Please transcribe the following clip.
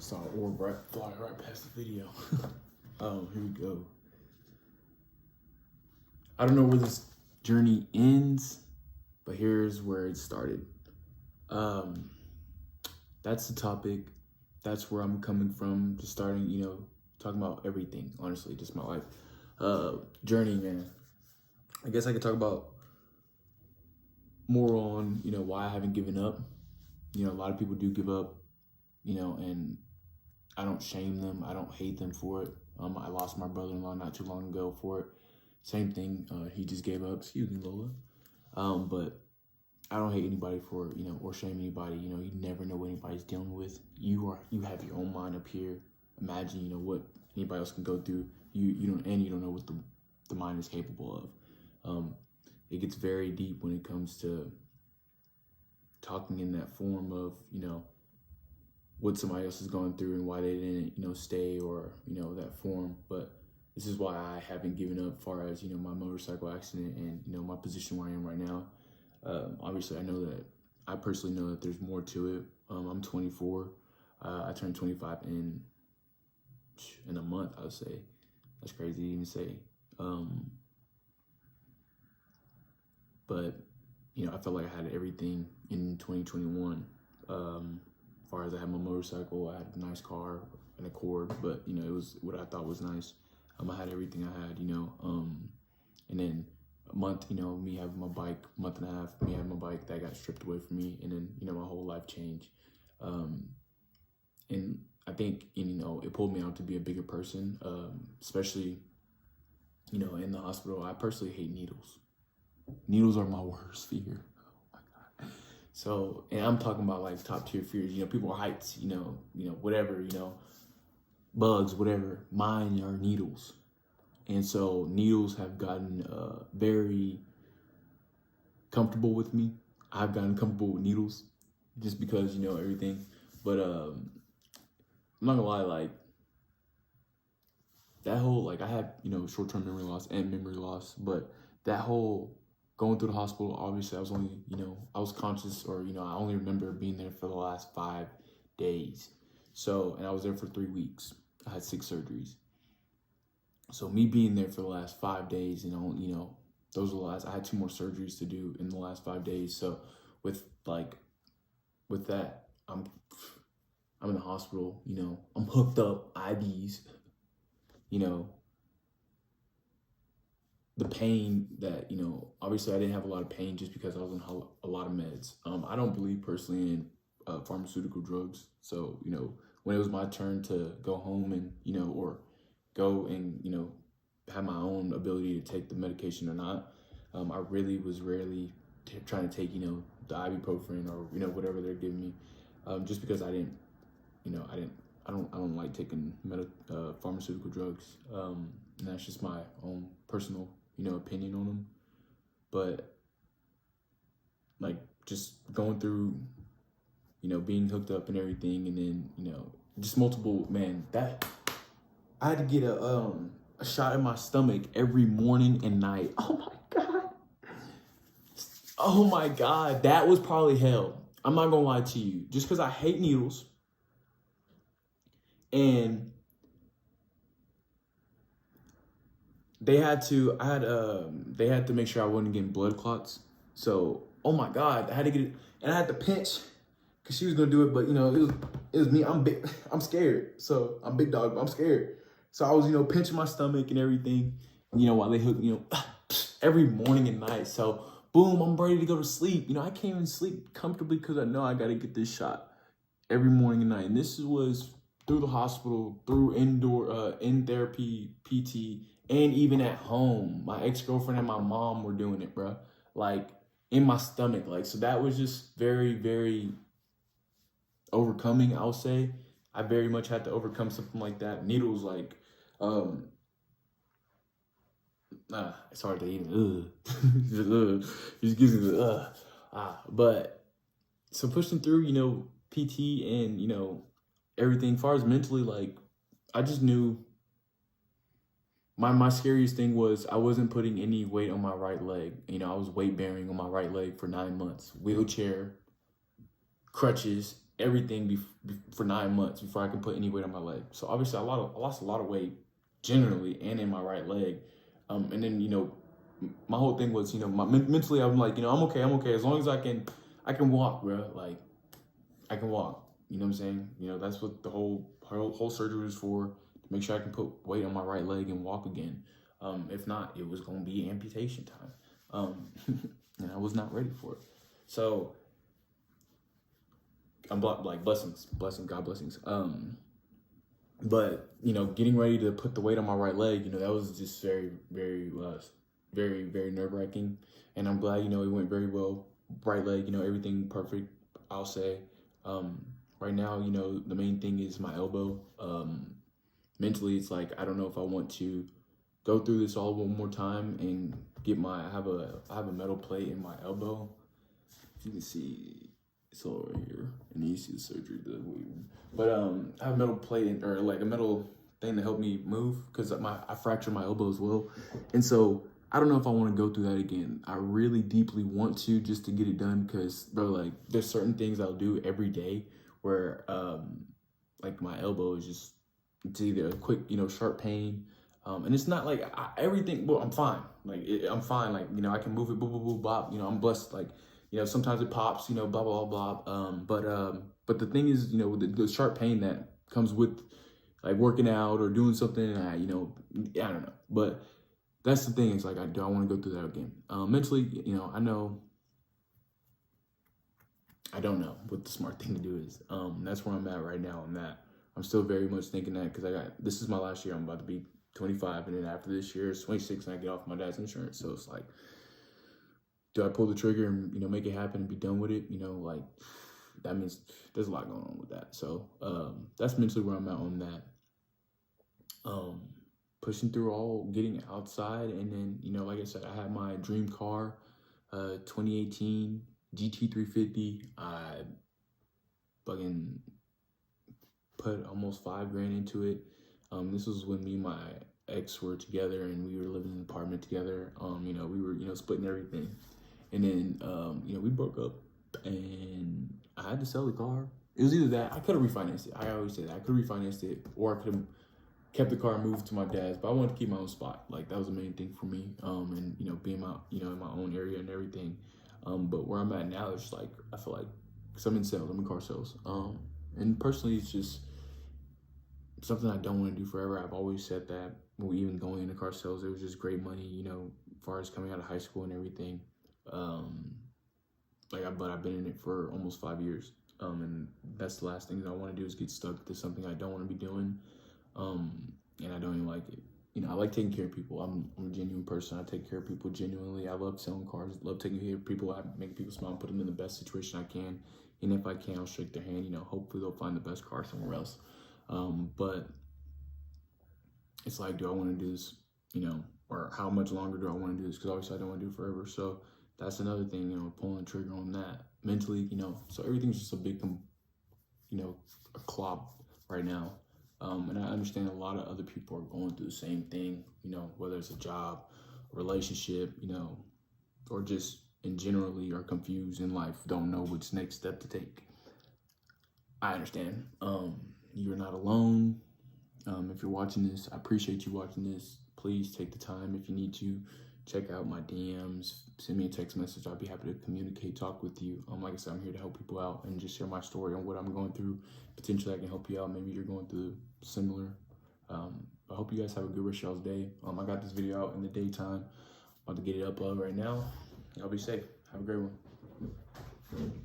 Saw an orb fly right past the video. Here we go. I don't know where this journey ends, but here's where it started. That's the topic. That's where I'm coming from. Just starting, talking about everything. Honestly, just my life journey, man. I guess I could talk about more on, why I haven't given up. A lot of people do give up, and I don't shame them. I don't hate them for it. I lost my brother-in-law not too long ago for it. Same thing. He just gave up. Excuse me, Lola. But I don't hate anybody for it, or shame anybody. You never know what anybody's dealing with. You have your own mind up here. Imagine, what anybody else can go through. You don't know what the mind is capable of. It gets very deep when it comes to talking in that form of, what somebody else is going through and why they didn't, stay or, that form. But this is why I haven't given up far as, my motorcycle accident and, my position where I am right now. Obviously, I personally know that there's more to it. I'm 24. I turned 25 in a month, I would say. That's crazy to even say. But, I felt like I had everything in 2021. As far as I had my motorcycle, I had a nice car, an Accord, but, it was what I thought was nice. I had everything I had, and then a month, me having my bike, month and a half, me having my bike, that got stripped away from me, and then, my whole life changed. And I think, it pulled me out to be a bigger person, especially, in the hospital. I personally hate needles. Needles are my worst fear. Oh my God. So, and I'm talking about like top tier fears, people are heights, whatever, bugs, whatever. Mine are needles. And so needles have gotten very comfortable with me. I've gotten comfortable with needles just because, everything. But I'm not gonna lie, like that whole, like I had, short-term memory loss and memory loss, but that whole going through the hospital, obviously I was only, I was conscious or, I only remember being there for the last 5 days. So, and I was there for 3 weeks. I had 6 surgeries. So me being there for the last 5 days, those were the last, I had 2 more surgeries to do in the last 5 days. So with that, I'm in the hospital, I'm hooked up, IVs, the pain that, obviously I didn't have a lot of pain just because I was on a lot of meds. I don't believe personally in pharmaceutical drugs. So, when it was my turn to go home and, or go and, have my own ability to take the medication or not, I really was rarely trying to take, the ibuprofen or, whatever they're giving me, just because I don't like taking pharmaceutical drugs. And that's just my own personal, opinion on them. But like just going through, being hooked up and everything, and then, just multiple, man, that I had to get a shot in my stomach every morning and night. Oh my God. Oh my God. That was probably hell. I'm not gonna lie to you. Just because I hate needles. And they had to make sure I wasn't getting blood clots. So, oh my God, I had to get it, and I had to pinch because she was gonna do it, but it was me. I'm big, I'm scared. So I'm big dog, but I'm scared. So I was, pinching my stomach and everything, while they hooked, every morning and night. So boom, I'm ready to go to sleep. I can't even sleep comfortably because I know I got to get this shot every morning and night. And this was through the hospital, through in therapy, PT, and even at home. My ex-girlfriend and my mom were doing it, bro. Like in my stomach. Like, so that was just very, very overcoming, I'll say. I very much had to overcome something like that. Needles, like, it's hard to even, just gives me the, but so pushing through, PT and, everything. As far as mentally, like, I just knew my scariest thing was I wasn't putting any weight on my right leg. I was weight bearing on my right leg for 9 months, wheelchair, crutches, everything for 9 months before I can put any weight on my leg. So obviously I lost a lot of weight generally and in my right leg. And then, you know, my whole thing was, you know, mentally I'm like, you know, I'm okay. As long as I can walk, bro. Like, I can walk. You know what I'm saying? You know, that's what the whole surgery was for, to make sure I can put weight on my right leg and walk again. If not, it was gonna be amputation time. And I was not ready for it. So I'm like blessings, God blessings. But you know, getting ready to put the weight on my right leg, you know, that was just very, very nerve wracking. And I'm glad, you know, it went very well. Right leg, you know, everything perfect, I'll say. Right now, you know, the main thing is my elbow. Mentally, it's like, I don't know if I want to go through this all one more time and get I have a metal plate in my elbow. If you can see, it's all right here, and you see the surgery, but I have a metal plate, or like a metal thing to help me move, because I fractured my elbow as well. And so I don't know if I want to go through that again. I really deeply want to, just to get it done, because bro, like, there's certain things I'll do every day where like my elbow is just, it's either a quick, you know, sharp pain, and it's not like everything, well, I'm fine, like I'm fine, like, you know, I can move it, boo boo boo bop, you know, I'm blessed, like, you know, sometimes it pops, you know, blah blah blah, but the thing is, you know, the sharp pain that comes with like working out or doing something, you know, I don't know, but that's the thing, is like, do I want to go through that again? Mentally, you know, I don't know what the smart thing to do is. That's where I'm at right now on that. I'm still very much thinking that, because this is my last year. I'm about to be 25, and then after this year it's 26, and I get off my dad's insurance. So it's like, do I pull the trigger and, you know, make it happen and be done with it? You know, like, that means there's a lot going on with that. So that's mentally where I'm at on that. Pushing through all, getting outside, and then, you know, like I said, I had my dream car, 2018 GT350. I fucking put almost $5 grand into it. This was when me and my ex were together, and we were living in an apartment together. You know, we were, you know, splitting everything. And then, you know, we broke up, and I had to sell the car. It was either that, I could have refinanced it. I always say that. I could have refinanced it, or I could have kept the car and moved to my dad's, but I wanted to keep my own spot. Like, that was the main thing for me. And, you know, being you know, in my own area and everything. But where I'm at now, it's like, I feel like, because I'm in sales, I'm in car sales. And personally, it's just something I don't want to do forever. I've always said that. Well, even going into car sales, it was just great money, you know, as far as coming out of high school and everything. But I've been in it for almost 5 years. And that's the last thing that I want to do, is get stuck to something I don't want to be doing. And I don't even like it. You know, I like taking care of people. I'm a genuine person. I take care of people genuinely. I love selling cars, love taking care of people. I make people smile, put them in the best situation I can. And if I can, I'll shake their hand. You know, hopefully they'll find the best car somewhere else. But it's like, do I want to do this, you know, or how much longer do I want to do this? Because obviously I don't want to do it forever. So that's another thing, you know, pulling the trigger on that mentally, you know. So everything's just a big, you know, a clop right now. And I understand a lot of other people are going through the same thing, you know, whether it's a job, a relationship, you know, or just in generally are confused in life, don't know which next step to take. I understand. You're not alone. If you're watching this, I appreciate you watching this. Please take the time, if you need to, check out my DMs, send me a text message. I'll be happy to communicate, talk with you. Like I said, I'm here to help people out and just share my story on what I'm going through. Potentially I can help you out. Maybe you're going through similar. I hope you guys have a good rest of y'all's day. I got this video out in the daytime. I'm about to get it uploaded right now. Y'all be safe. Have a great one.